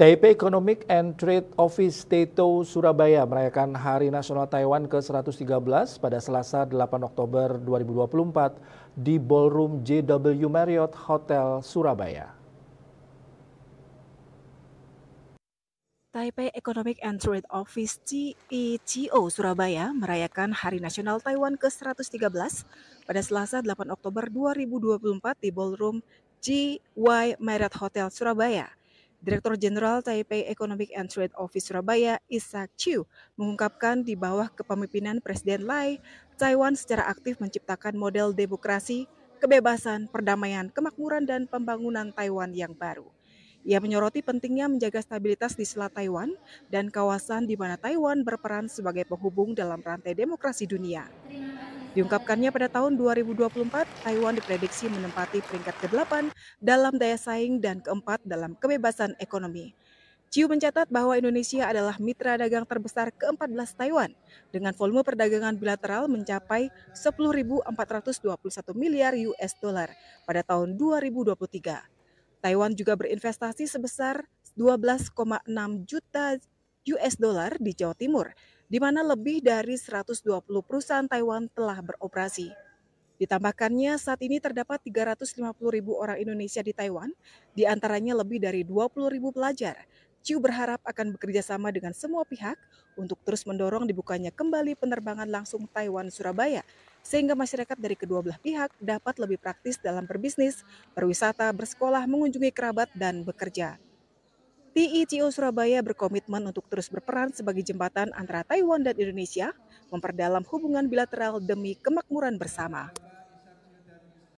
Taipei Economic and Trade Office TETO Surabaya merayakan Hari Nasional Taiwan ke-113 pada Selasa 8 Oktober 2024 di Ballroom JW Marriott Hotel Surabaya. Taipei Economic and Trade Office TETO Surabaya merayakan Hari Nasional Taiwan ke-113 pada Selasa 8 Oktober 2024 di Ballroom JW Marriott Hotel Surabaya. Direktur Jenderal Taipei Economic and Trade Office Surabaya, Isaac Chiu, mengungkapkan di bawah kepemimpinan Presiden Lai, Taiwan secara aktif menciptakan model demokrasi, kebebasan, perdamaian, kemakmuran, dan pembangunan Taiwan yang baru. Ia menyoroti pentingnya menjaga stabilitas di Selat Taiwan dan kawasan di mana Taiwan berperan sebagai penghubung dalam rantai demokrasi dunia. Diungkapkannya pada tahun 2024, Taiwan diprediksi menempati peringkat ke-8 dalam daya saing dan ke-4 dalam kebebasan ekonomi. Chiu mencatat bahwa Indonesia adalah mitra dagang terbesar ke-14 Taiwan dengan volume perdagangan bilateral mencapai 10.421 miliar US dollar pada tahun 2023. Taiwan juga berinvestasi sebesar 12,6 juta US dollar di Jawa Timur, di mana lebih dari 120 perusahaan Taiwan telah beroperasi. Ditambahkannya, saat ini terdapat 350.000 orang Indonesia di Taiwan, di antaranya lebih dari 20.000 pelajar. Chiu berharap akan bekerja sama dengan semua pihak untuk terus mendorong dibukanya kembali penerbangan langsung Taiwan-Surabaya, sehingga masyarakat dari kedua belah pihak dapat lebih praktis dalam berbisnis, berwisata, bersekolah, mengunjungi kerabat, dan bekerja. TETO Surabaya berkomitmen untuk terus berperan sebagai jembatan antara Taiwan dan Indonesia, memperdalam hubungan bilateral demi kemakmuran bersama.